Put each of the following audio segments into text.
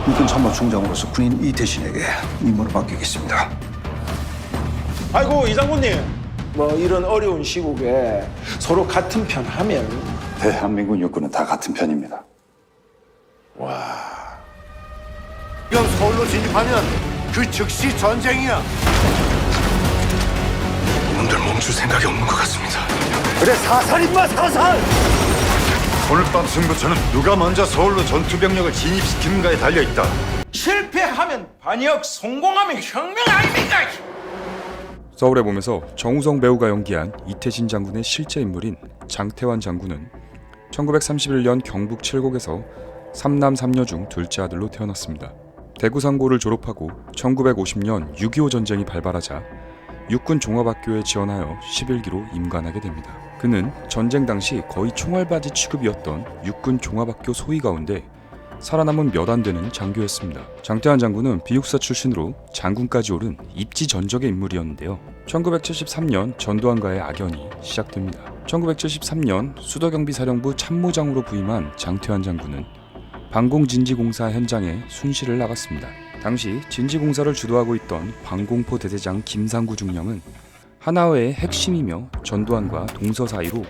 육군 참모총장으로서 군인 이태신에게 임무를 맡기겠습니다. 아이고 이 장군님, 뭐 이런 어려운 시국에 서로 같은 편 하면 대한민국 육군은 다 같은 편입니다. 지금 서울로 진입하면 그 즉시 전쟁이야. 놈들 멈출 생각이 없는 것 같습니다. 그래, 사살인마 사살! 오늘 밤 승부처는 누가 먼저 서울로 전투병력을 진입시키는가에 달려있다. 실패하면 반역, 성공하면 혁명 아닙니까? 서울의 봄에서 정우성 배우가 연기한 이태신 장군의 실제 인물인 장태환 장군은 1931년 경북 칠곡에서 3남 3녀 중 둘째 아들로 태어났습니다. 대구상고를 졸업하고 1950년 6.25 전쟁이 발발하자 육군 종합학교에 지원하여 11기로 임관하게 됩니다. 그는 전쟁 당시 거의 총알바지 취급이었던 육군 종합학교 소위 가운데 살아남은 몇 안 되는 장교였습니다. 장태환 장군은 비육사 출신으로 장군까지 오른 입지전적의 인물이었는데요. 1973년 전두환과의 악연이 시작됩니다. 1973년 수도경비사령부 참모장으로 부임한 장태환 장군은 방공진지공사 현장에 순시를 나갔습니다. 당시 진지공사를 주도하고 있던 방공포 대대장 김상구 중령은 하나회의 핵심이며 전두환과 동서 사이로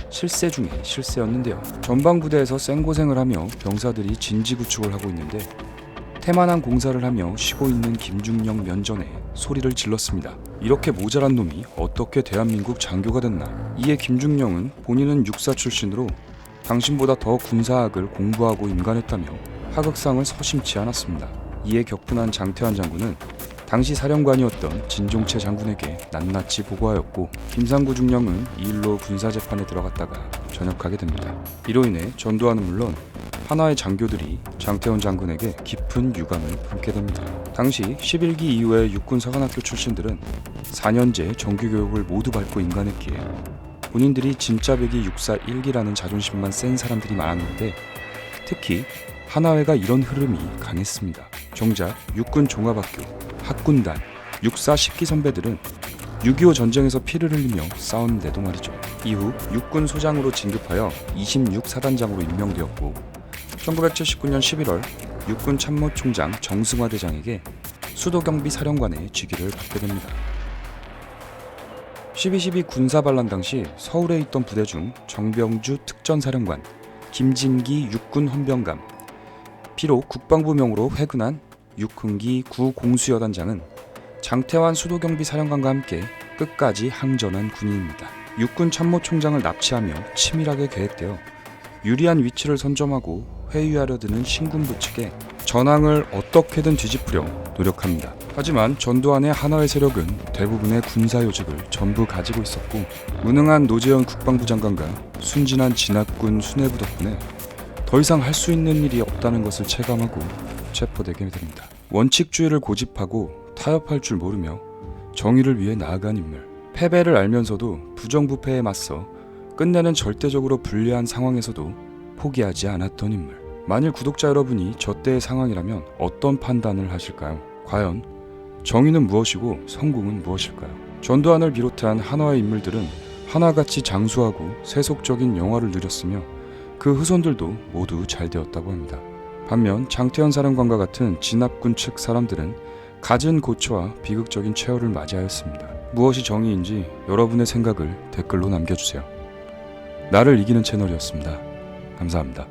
실세 중에 실세였는데요. 전방부대에서 생고생을 하며 병사들이 진지구축을 하고 있는데 태만한 공사를 하며 쉬고 있는 김중령 면전에 소리를 질렀습니다. 이렇게 모자란 놈이 어떻게 대한민국 장교가 됐나. 이에 김중령은 본인은 육사 출신으로 당신보다 더 군사학을 공부하고 임관했다며 하극상을 서심치 않았습니다. 이에 격분한 장태환 장군은 당시 사령관이었던 진종채 장군에게 낱낱이 보고하였고 김상구 중령은 이 일로 군사재판에 들어갔다가 전역하게 됩니다. 이로 인해 전두환은 물론 하나의 장교들이 장태환 장군에게 깊은 유감을 품게 됩니다. 당시 11기 이후의 육군 사관학교 출신들은 4년제 정규교육을 모두 밟고 임관했기에 본인들이 진짜 백이 육사 1기라는 자존심만 센 사람들이 많았는데 특히 하나회가 이런 흐름이 강했습니다. 정작 육군 종합학교, 학군단, 육사 10기 선배들은 6.25 전쟁에서 피를 흘리며 싸웠는데도 말이죠. 이후 육군 소장으로 진급하여 26사단장으로 임명되었고 1979년 11월 육군 참모총장 정승화 대장에게 수도경비 사령관의 직위를 받게 됩니다. 12.12 군사반란 당시 서울에 있던 부대 중 정병주 특전사령관, 김진기 육군 헌병감, 비록 국방부명으로 회군한 육흥기 구공수여단장은 장태환 수도경비 사령관과 함께 끝까지 항전한 군인입니다. 육군 참모총장을 납치하며 치밀하게 계획되어 유리한 위치를 선점하고 회유하려 드는 신군부 측에 전황을 어떻게든 뒤집으려 노력합니다. 하지만 전두환의 하나회 세력은 대부분의 군사 요직을 전부 가지고 있었고 무능한 노재현 국방부 장관과 순진한 진압군 수뇌부 덕분에 더 이상 할 수 있는 일이 없다는 것을 체감하고 체포되게 됩니다. 원칙주의를 고집하고 타협할 줄 모르며 정의를 위해 나아간 인물. 패배를 알면서도 부정부패에 맞서 끝내는 절대적으로 불리한 상황에서도 포기하지 않았던 인물. 만일 구독자 여러분이 저 때의 상황이라면 어떤 판단을 하실까요? 과연 정의는 무엇이고 성공은 무엇일까요? 전두환을 비롯한 하나의 인물들은 하나같이 장수하고 세속적인 영화를 누렸으며 그 후손들도 모두 잘 되었다고 합니다. 반면 장태환 사령관과 같은 진압군 측 사람들은 갖은 고초와 비극적인 최후를 맞이하였습니다. 무엇이 정의인지 여러분의 생각을 댓글로 남겨주세요. 나를 이기는 채널이었습니다. 감사합니다.